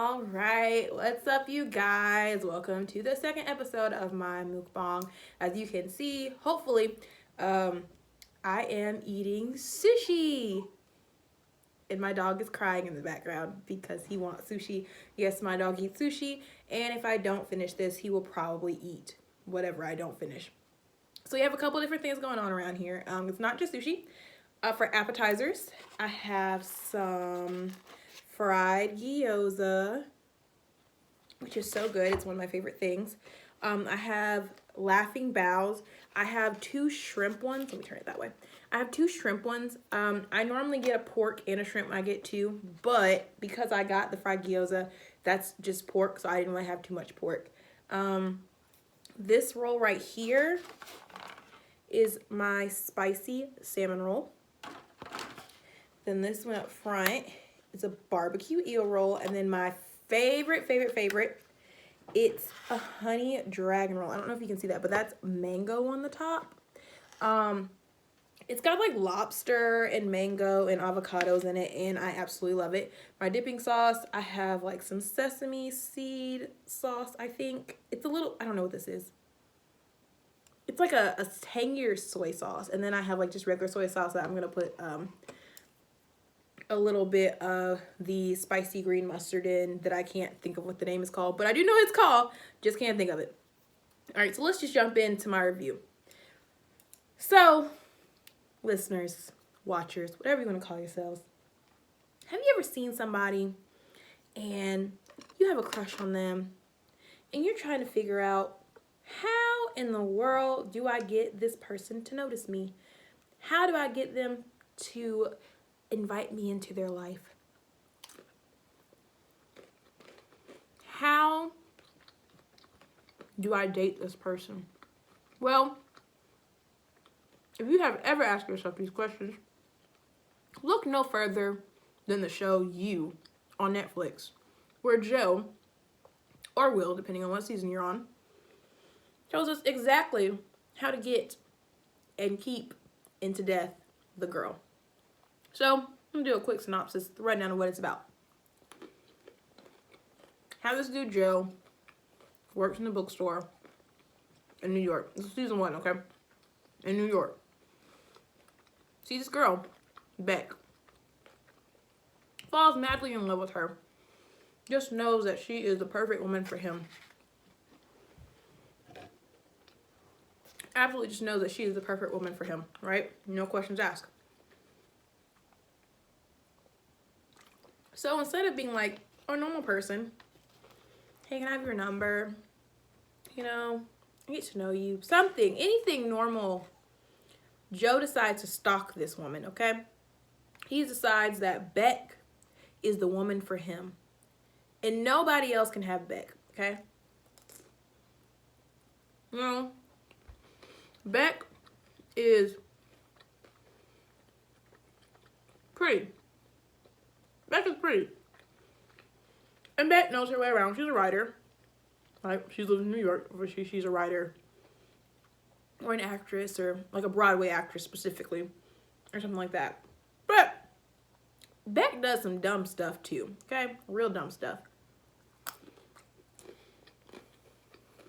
All right, what's up, you guys? Welcome to the second episode of my mukbang. As you can see, hopefully, I am eating sushi. And my dog is crying in the background because he wants sushi. Yes, my dog eats sushi. And if I don't finish this, he will probably eat whatever I don't finish. So we have a couple different things going on around here. It's not just sushi. For appetizers, I have some fried gyoza, which is so good. It's one of my favorite things. I have laughing bows. I have two shrimp ones. Let me turn it that way. I have two shrimp ones. I normally get a pork and a shrimp. I get two, but because I got the fried gyoza, that's just pork, so I didn't really have too much pork. This roll right here is my spicy salmon roll. Then this one up front is a barbecue eel roll. And then my favorite, it's a honey dragon roll. I don't know if you can see that, but that's mango on the top. It's got like lobster and mango and avocados in it, and I absolutely love it. My dipping sauce, I have like some sesame seed sauce, I think. It's a little, I don't know what this is. It's like a tangier soy sauce. And then I have like just regular soy sauce that I'm going to put a little bit of the spicy green mustard in that I can't think of what the name is called. But I do know what it's called. Just can't think of it. All right, so let's just jump into my review. So, listeners, watchers, whatever you want to call yourselves. Have you ever seen somebody and you have a crush on them and you're trying to figure out, how in the world do I get this person to notice me? How do I get them to invite me into their life? How do I date this person? Well, if you have ever asked yourself these questions, look no further than the show You on Netflix, where Joe, or Will, depending on what season you're on, tells us exactly how to get and keep into death the girl. So, I'm going to do a quick synopsis, rundown of what it's about. How this dude, Joe, works in a bookstore in New York. This is season 1, okay? In New York. See this girl, Beck. Falls madly in love with her. Just knows that she is the perfect woman for him. Absolutely just knows that she is the perfect woman for him, right? No questions asked. So instead of being like a normal person, hey, can I have your number? You know, I get to know you. Something, anything normal. Joe decides to stalk this woman, okay? He decides that Beck is the woman for him. And nobody else can have Beck, okay? You know, Beck is pretty. Beck is pretty. And Beck knows her way around. She's a writer. Right? She lives in New York. She's a writer. Or an actress. Or like a Broadway actress specifically. Or something like that. But Beck does some dumb stuff too. Okay? Real dumb stuff.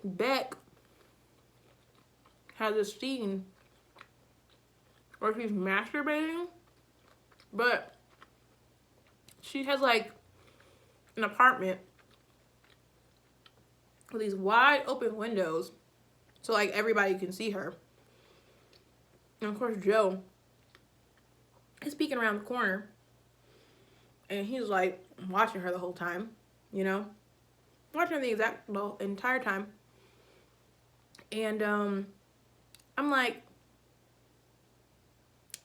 Beck has a scene where she's masturbating, but she has like an apartment with these wide open windows so like everybody can see her. And of course Joe is peeking around the corner and he's like watching her the whole time, you know, watching her the entire time. And I'm like,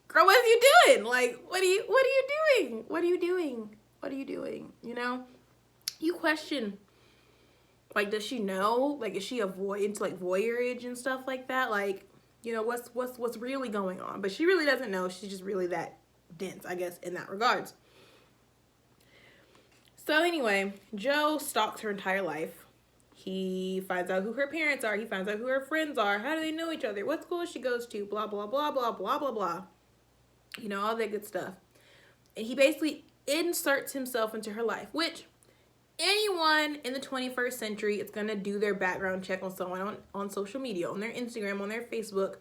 girl, what are you doing? Like, what are you doing? What are you doing? What are you doing? You know, you question, like, does she know? Like, is she into like voyeurage and stuff like that? Like, you know, what's really going on? But she really doesn't know. She's just really that dense, I guess, in that regards. So anyway, Joe stalks her entire life. He finds out who her parents are. He finds out who her friends are. How do they know each other? What school she goes to? Blah, blah, blah, blah, blah, blah, blah. You know, all that good stuff. And he basically inserts himself into her life, which anyone in the 21st century is going to do their background check on someone on social media, on their Instagram, on their Facebook.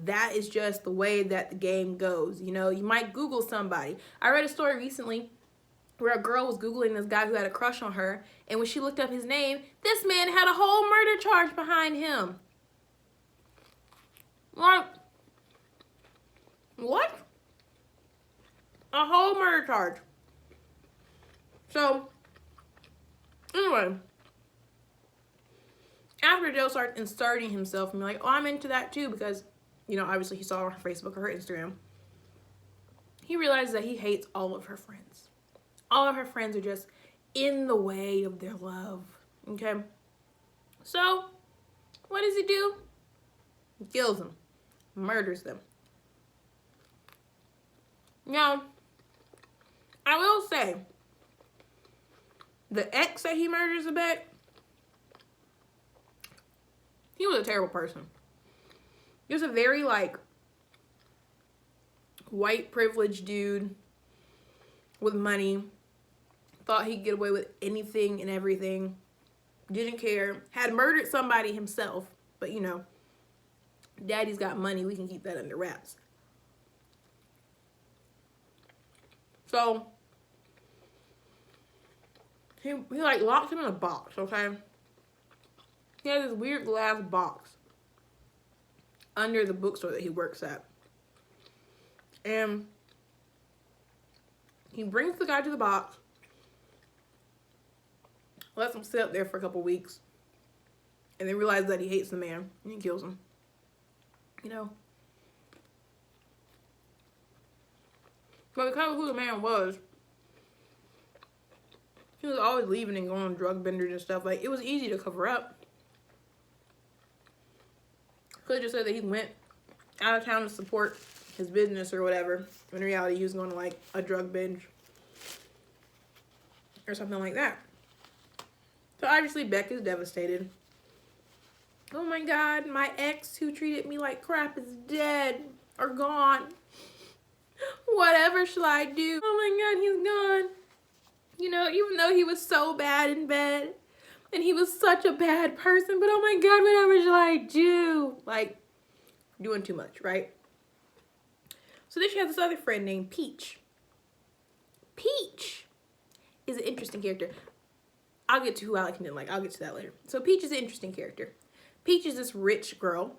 That is just the way that the game goes. You know, you might Google somebody. I read a story recently where a girl was Googling this guy who had a crush on her, and when she looked up his name, this man had a whole murder charge behind him. Like, what? A whole murder charge. So, anyway, after Joe starts inserting himself and be like, oh, I'm into that too, because, you know, obviously he saw her on Facebook or her Instagram, he realizes that he hates all of her friends. All of her friends are just in the way of their love, okay? So, what does he do? He kills them, murders them. Now, I will say, the ex that he murders a bit, he was a terrible person. He was a very, like, white privileged dude with money. Thought he could get away with anything and everything. Didn't care. Had murdered somebody himself. But, you know, daddy's got money. We can keep that under wraps. So, he like, locked him in a box, okay? He has this weird glass box under the bookstore that he works at. And he brings the guy to the box, lets him sit up there for a couple weeks, and then realizes that he hates the man, and he kills him. You know? But because of who the man was, he was always leaving and going on drug benders and stuff. Like, it was easy to cover up. Could have just said that he went out of town to support his business or whatever. In reality, he was going to, like, a drug binge or something like that. So obviously Beck is devastated. Oh my God, my ex who treated me like crap is dead or gone. Whatever shall I do? Oh my God, he's gone. You know, even though he was so bad in bed and he was such a bad person, but oh my God, whatever shall I do? Like, doing too much, right? So then she has this other friend named Peach. Peach is an interesting character. I'll get to who I like and didn't like. I'll get to that later. So Peach is an interesting character. Peach is this rich girl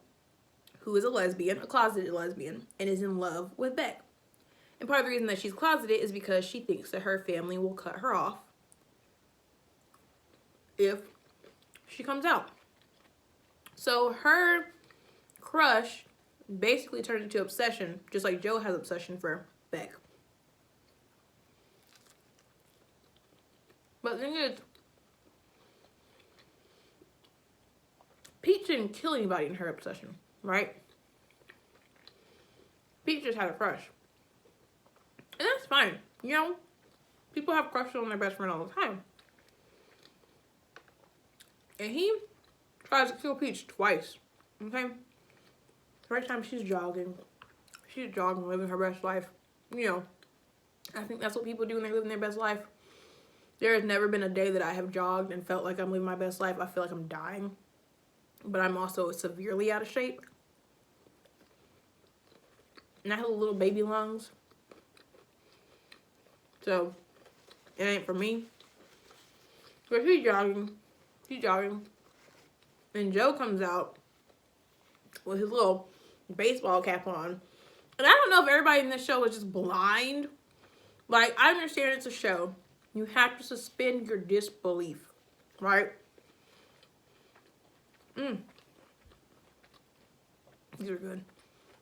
who is a lesbian, a closeted lesbian, and is in love with Beck. And part of the reason that she's closeted is because she thinks that her family will cut her off if she comes out. So her crush basically turned into obsession, just like Joe has obsession for Beck. But the thing is, Peach didn't kill anybody in her obsession, right? Peach just had a crush. And that's fine. You know, people have crushes on their best friend all the time. And he tries to kill Peach twice, okay? First time she's jogging, living her best life. You know, I think that's what people do when they're living their best life. There has never been a day that I have jogged and felt like I'm living my best life. I feel like I'm dying. But I'm also severely out of shape. And I have little baby lungs. So, it ain't for me. But she's jogging. And Joe comes out with his little baseball cap on. And I don't know if everybody in this show was just blind. Like, I understand it's a show. You have to suspend your disbelief, right? These are good.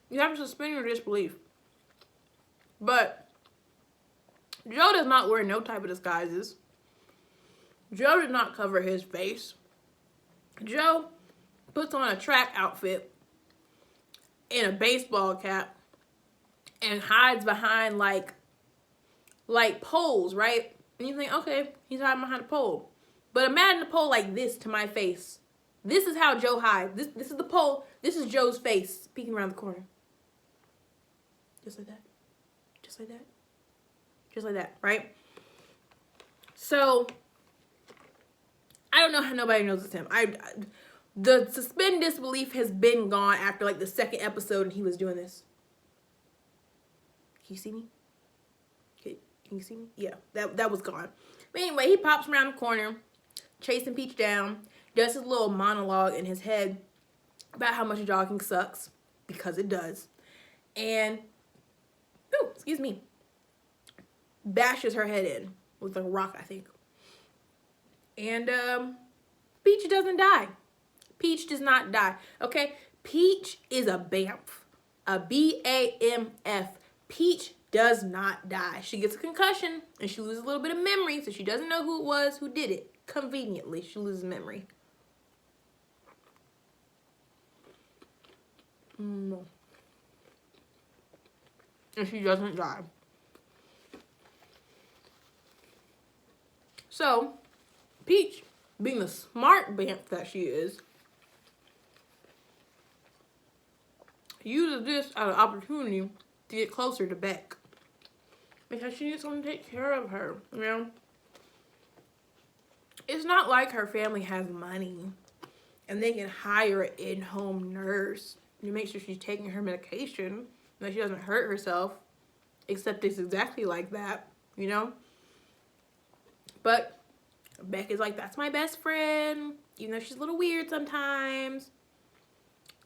You have to suspend your disbelief. But Joe does not wear no type of disguises. Joe did not cover his face. Joe puts on a track outfit and a baseball cap and hides behind like poles, right? And you think, okay, he's hiding behind a pole. But imagine a pole like this to my face. This is how Joe hides. This is the pole. This is Joe's face peeking around the corner. Just like that. Just like that. Just like that, right? So, I don't know how nobody knows it's him. The suspended disbelief has been gone after like the second episode and he was doing this. Can you see me? Can you see me? Yeah, that was gone. But anyway, he pops around the corner, chasing Peach down, does his little monologue in his head about how much jogging sucks, because it does. And, ooh, excuse me, bashes her head in with a rock, I think. And Peach doesn't die. Peach does not die, okay? Peach is a BAMF, a BAMF. Peach does not die. She gets a concussion and she loses a little bit of memory, so she doesn't know who it was who did it. Conveniently, she loses memory. And she doesn't die. So, Peach, being the smart BAMF that she is, uses this as an opportunity to get closer to Beck. Because she needs someone to take care of her, you know? It's not like her family has money and they can hire an in-home nurse to make sure she's taking her medication and that she doesn't hurt herself. Except it's exactly like that, you know? But Beck is like, that's my best friend, even though she's a little weird sometimes.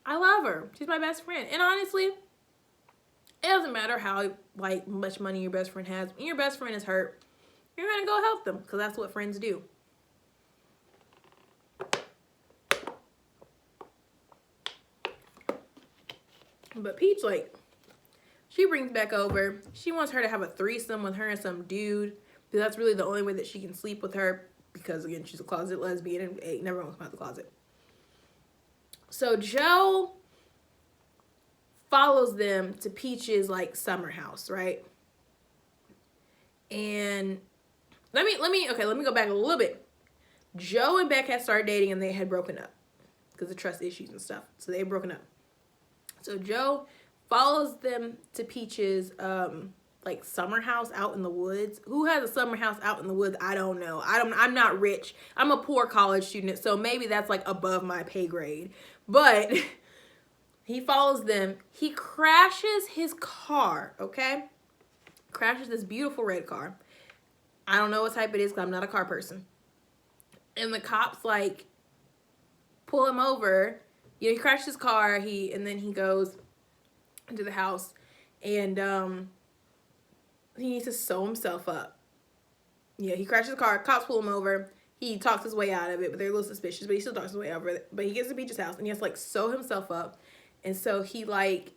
I love her. She's my best friend. And honestly, it doesn't matter how like much money your best friend has. When your best friend is hurt, you're gonna go help them because that's what friends do. But Peach, like, she brings Beck over. She wants her to have a threesome with her and some dude. Because that's really the only way that she can sleep with her. Because, again, she's a closet lesbian and ain't never gonna come out the closet. So Joe follows them to Peach's, like, summer house, right? And let me go back a little bit. Joe and Beck had started dating and they had broken up. Because of trust issues and stuff. So they had broken up. So Joe follows them to Peach's like summer house out in the woods. Who has a summer house out in the woods? I don't know. I'm not rich. I'm a poor college student, so maybe that's like above my pay grade. But he follows them. He crashes his car, okay? Crashes this beautiful red car. I don't know what type it is because I'm not a car person. And the cops like pull him over. You know, he crashed his car, and then he goes into the house, and he needs to sew himself up. Yeah, he crashes the car, cops pull him over, he talks his way out of it, but they're a little suspicious, but he still talks his way over it. But he gets to Peach's house, and he has to, like, sew himself up, and so he, like,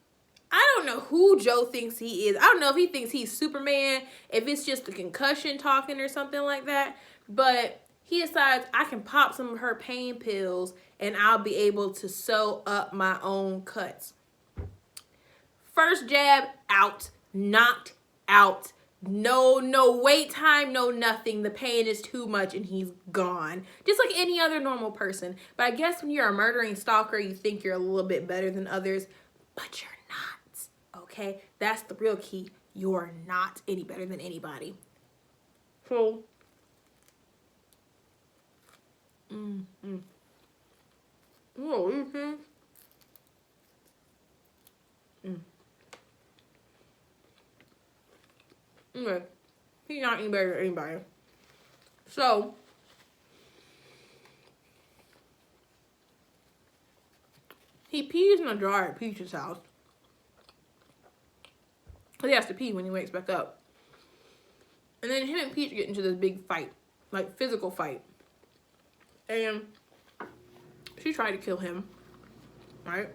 I don't know who Joe thinks he is. I don't know if he thinks he's Superman, if it's just a concussion talking or something like that, but he decides I can pop some of her pain pills and I'll be able to sew up my own cuts. First jab, out. Knocked out. No wait time, no nothing. The pain is too much and he's gone. Just like any other normal person. But I guess when you're a murdering stalker, you think you're a little bit better than others. But you're not. Okay? That's the real key. You're not any better than anybody. So... Oh, you think? Okay. He's not any better than anybody. So, he pees in a jar at Peach's house. He has to pee when he wakes back up. And then him and Peach get into this big fight. Like, physical fight. And she tried to kill him, right?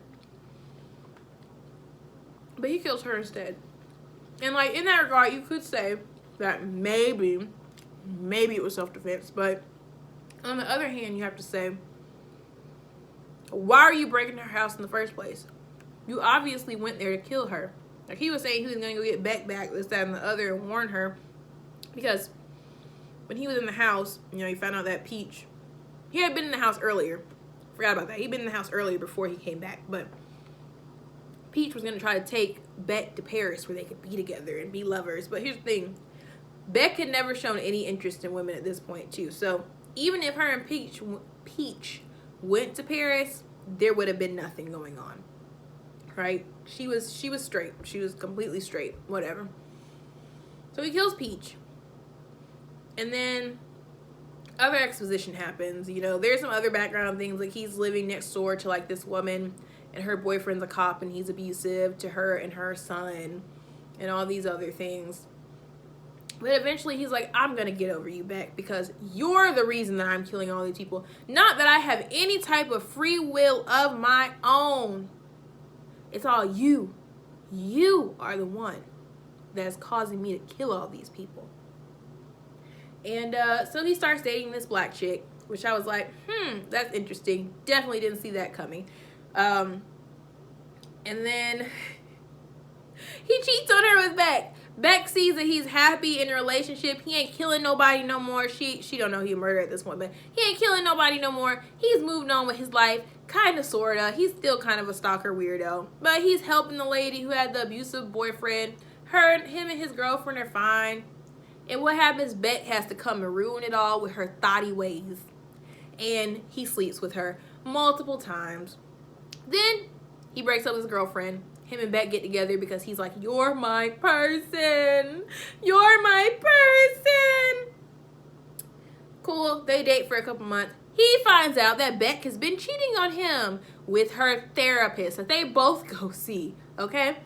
But he kills her instead. And, like, in that regard, you could say that maybe it was self-defense. But on the other hand, you have to say, why are you breaking her house in the first place? You obviously went there to kill her. Like, he was saying he was going to go get Beck back, this, that, and the other, and warn her. Because when he was in the house, you know, he found out that Peach... He had been in the house earlier. Forgot about that. He'd been in the house earlier before he came back. But Peach was going to try to take Beck to Paris where they could be together and be lovers. But here's the thing. Beck had never shown any interest in women at this point, too. So even if her and Peach went to Paris, there would have been nothing going on, right? She was straight. She was completely straight. Whatever. So he kills Peach, and then other exposition happens. You know, there's some other background things, like he's living next door to like this woman, and her boyfriend's a cop, and he's abusive to her and her son, and all these other things. But eventually he's like, I'm gonna get over you, Beck, because you're the reason that I'm killing all these people. Not that I have any type of free will of my own. It's all you. You are the one that's causing me to kill all these people. And so he starts dating this black chick, which I was like, that's interesting. Definitely didn't see that coming. And then he cheats on her with Beck. Beck sees that he's happy in a relationship. He ain't killing nobody no more. She don't know he murdered at this point, but he ain't killing nobody no more. He's moved on with his life, kind of, sort of. He's still kind of a stalker weirdo, but he's helping the lady who had the abusive boyfriend. Him and his girlfriend are fine. And what happens? Beck has to come and ruin it all with her thotty ways. And he sleeps with her multiple times. Then he breaks up with his girlfriend. Him and Beck get together because he's like, you're my person. You're my person. Cool. They date for a couple months. He finds out that Beck has been cheating on him with her therapist that they both go see. Okay?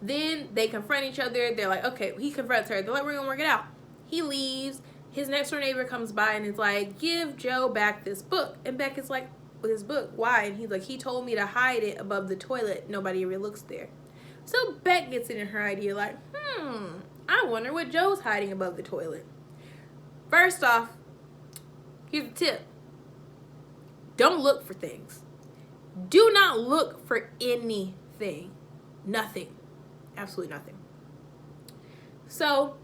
Then they confront each other. They're like, okay, he confronts her. They're like, we're going to work it out. He leaves. His next door neighbor comes by and is like, give Joe back this book. And Beck is like, with his book, why? And he's like, he told me to hide it above the toilet. Nobody ever looks there. So Beck gets into her idea like, I wonder what Joe's hiding above the toilet. First off, here's a tip. Don't look for things. Do not look for anything. Nothing. Absolutely nothing. So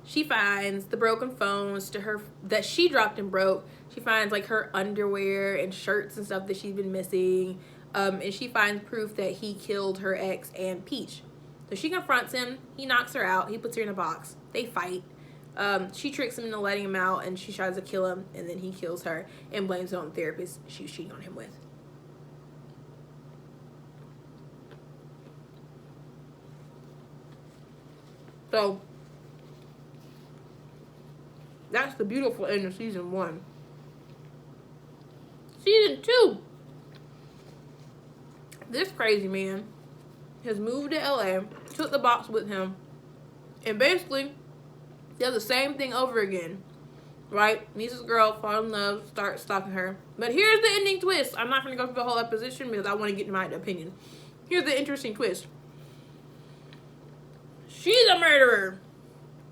she finds the broken phones to her that she dropped and broke. She finds like her underwear and shirts and stuff that she's been missing. And she finds proof that he killed her ex and Peach. So she confronts him. He knocks her out. He puts her in a box. They fight. She tricks him into letting him out, and she tries to kill him, and then he kills her and blames it on the therapist she was cheating on him with. So that's the beautiful end of season 1. Season 2. This crazy man has moved to LA, took the box with him, and basically does the same thing over again. Right? Meets this girl, falls in love, starts stalking her. But here's the ending twist. I'm not going to go through the whole exposition because I want to get to my opinion. Here's the interesting twist. She's a murderer.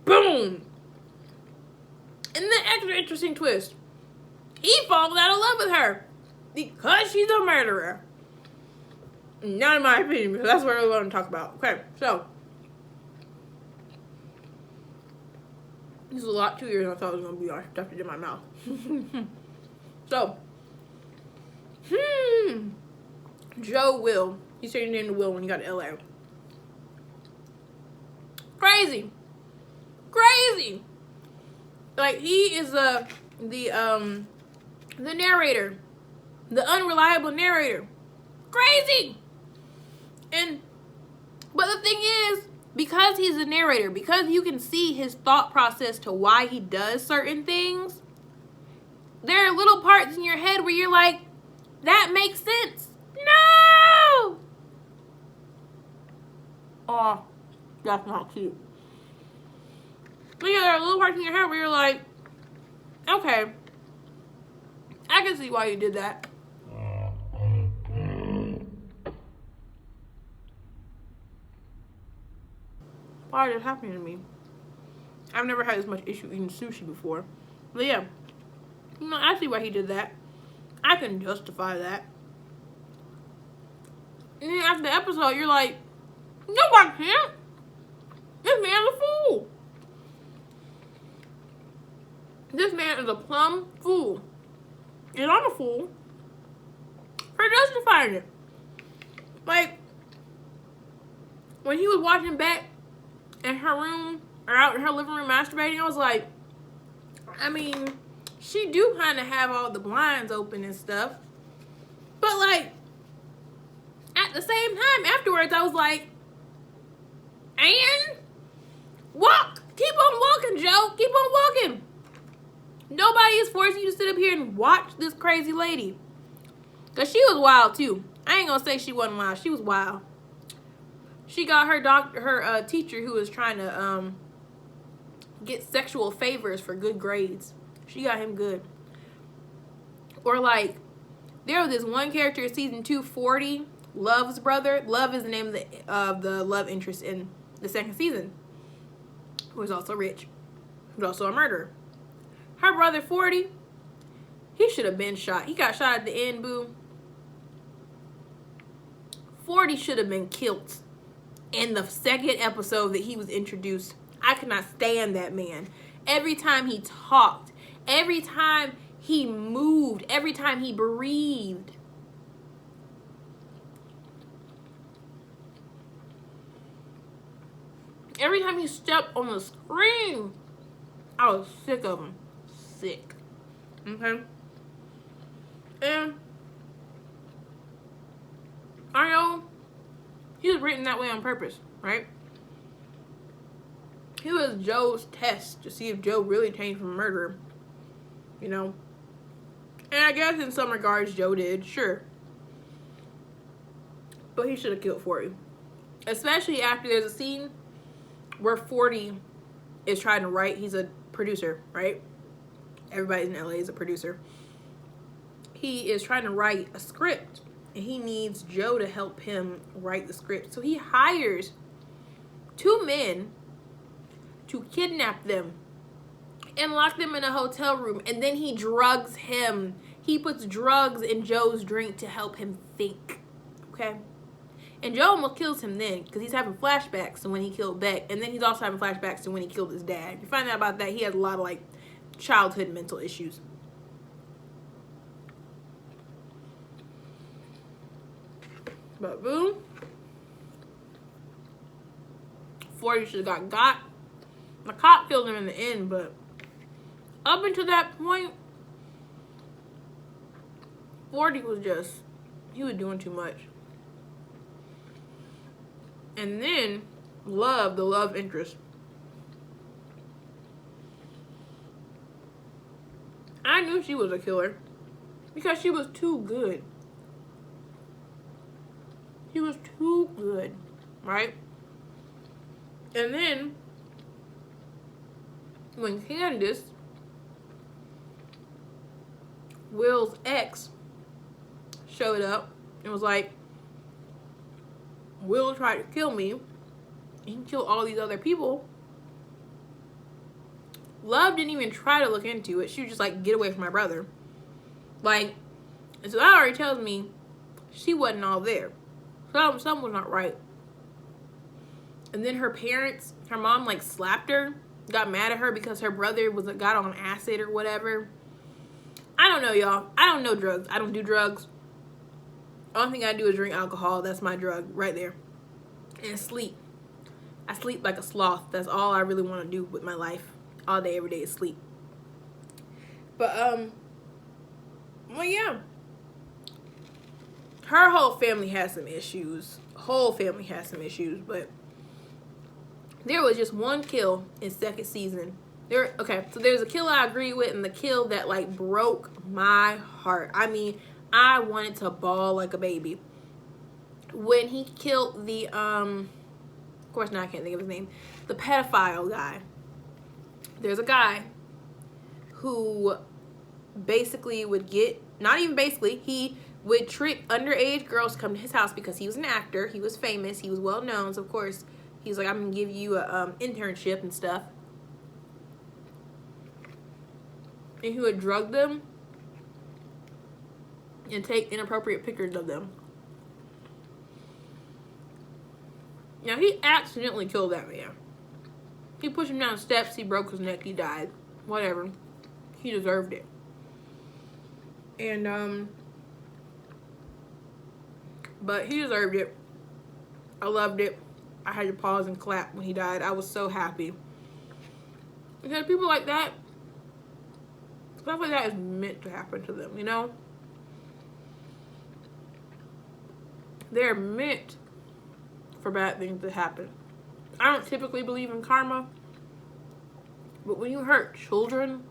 Boom. And the extra interesting twist. He falls out of love with her because she's a murderer. Not in my opinion, because that's what I really want to talk about. Okay, so this is a lot 2 years than I thought it was going to be. I stuffed it in my mouth. So, Joe Will. He changed his name to Will when he got to LA. Crazy. Crazy. Like, he is the narrator. The unreliable narrator. Crazy. But the thing is, because he's a narrator, because you can see his thought process to why he does certain things, there are little parts in your head where you're like, that makes sense. No! Oh, that's not cute. But yeah, there are little parts in your head where you're like, okay, I can see why you did that. Why is this happening to me? I've never had this much issue eating sushi before. But yeah, you know, I see why he did that. I can justify that. And then after the episode, you're like, no, I can't. This man's a fool. This man is a plumb fool. And I'm a fool for justifying it. Like, when he was watching back in her room, or out in her living room masturbating, I was like, I mean, she do kind of have all the blinds open and stuff. But, like, at the same time, afterwards, I was like, and walk. Keep on walking, Joe. Keep on walking. Nobody is forcing you to sit up here and watch this crazy lady. Because she was wild, too. I ain't going to say she wasn't wild. She was wild. She got her teacher who was trying to get sexual favors for good grades. She got him good. Or, like, there was this one character in season 2, 40, Love's brother. Love is the name of the love interest in the second season. Who is also rich. Who's also a murderer. Her brother, 40, he should have been shot. He got shot at the end, boo. 40 should have been killed in the second episode that he was introduced. I could not stand that man. Every time he talked, every time he moved, every time he breathed. Every time he stepped on the screen, I was sick of him. Sick. Okay? And I know he was written that way on purpose, right? He was Joe's test to see if Joe really changed from a murderer. You know? And I guess in some regards Joe did, sure. But he should have killed 40. Especially after there's a scene where 40 is trying to write. He's a producer, right? Everybody in LA is a producer. He is trying to write a script. And he needs Joe to help him write the script. So he hires 2 men to kidnap them and lock them in a hotel room. And then he drugs him. He puts drugs in Joe's drink to help him think. Okay? And Joe almost kills him then because he's having flashbacks to when he killed Beck. And then he's also having flashbacks to when he killed his dad. You find out about that, he has a lot of, like, childhood mental issues. But boom. 40 should have got. The cop killed him in the end, but up until that point, 40 was just, he was doing too much. And then Love, the love interest. I knew she was a killer because she was too good. She was too good, right? And then when Candace, Will's ex, showed up and was like, Will tried to kill me. He can kill all these other people. Love didn't even try to look into it. She was just like, get away from my brother. Like, and so that already tells me she wasn't all there. Something was not right. And then her parents, her mom like slapped her, got mad at her because her brother got on acid or whatever. I don't know, y'all. I don't know drugs. I don't do drugs. Only thing I do is drink alcohol. That's my drug right there. And sleep. I sleep like a sloth. That's all I really want to do with my life. All day, every day is sleep. But, well, yeah. Her whole family has some issues. Whole family has some issues, but there was just one kill in second season. Okay, so there's a kill I agree with and the kill that, like, broke my heart. I mean, I wanted to bawl like a baby. When he killed the, of course now I can't think of his name, the pedophile guy. There's a guy who basically would get, not even basically, he would trick underage girls to come to his house because he was an actor. He was famous. He was well known. So, of course, he was like, I'm going to give you a internship and stuff. And he would drug them and take inappropriate pictures of them. Now, he accidentally killed that man. He pushed him down the steps. He broke his neck. He died. Whatever. He deserved it. And, but he deserved it. I loved it. I had to pause and clap when he died. I was so happy. Because people like that, Stuff like that is meant to happen to them, you know? They're meant for bad things to happen. I don't typically believe in karma, but when you hurt children,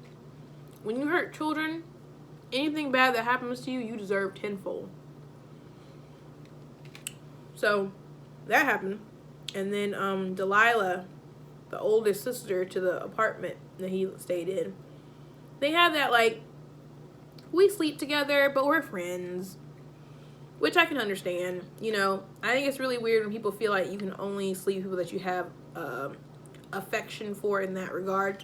anything bad that happens to you, you deserve tenfold. So that happened. And then Delilah, the oldest sister to the apartment that he stayed in, they have that, like, we sleep together, but we're friends, which I can understand. You know, I think it's really weird when people feel like you can only sleep with people that you have affection for in that regard.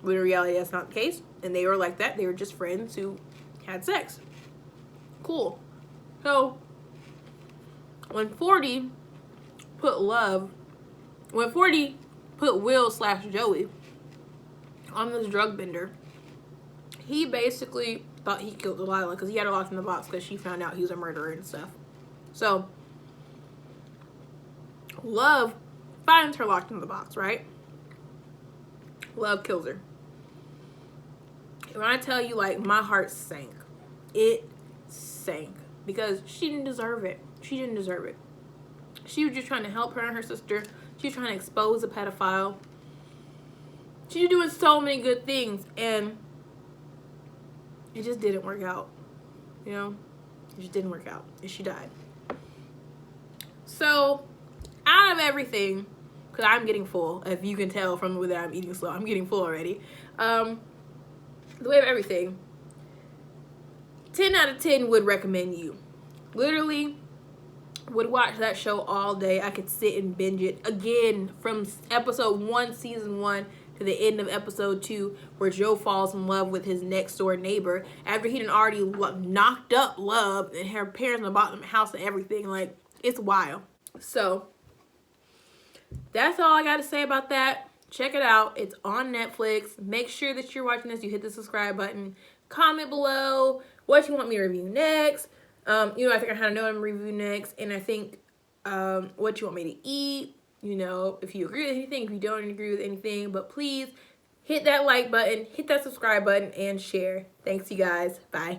But in reality, that's not the case. And they were like that. They were just friends who had sex. Cool. So when 40 put Will/Joey on this drug bender, he basically thought he killed Delilah because he had her locked in the box because she found out he was a murderer and stuff. So Love finds her locked in the box, right? Love kills her. And when I tell you, like, my heart sank. It sank. Because she didn't deserve it. She didn't deserve it. She was just trying to help her and her sister. She was trying to expose a pedophile. She was doing so many good things. And it just didn't work out. You know? It just didn't work out. And she died. So, out of everything, because I'm getting full, if you can tell from the way that I'm eating slow, I'm getting full already. The way of everything, 10 out of 10 would recommend You. Literally, would watch that show all day. I could sit and binge it again from episode 1, season 1 to the end of episode 2, where Joe falls in love with his next door neighbor after he done already knocked up Love and her parents bought them a house and everything. Like, it's wild. So that's all I got to say about that. Check it out. It's on Netflix. Make sure that you're watching this. You hit the subscribe button. Comment below what you want me to review next. You know, I think I kind of know what I'm going to review next. And I think what you want me to eat. You know, if you agree with anything, if you don't agree with anything. But please hit that like button, hit that subscribe button, and share. Thanks, you guys. Bye.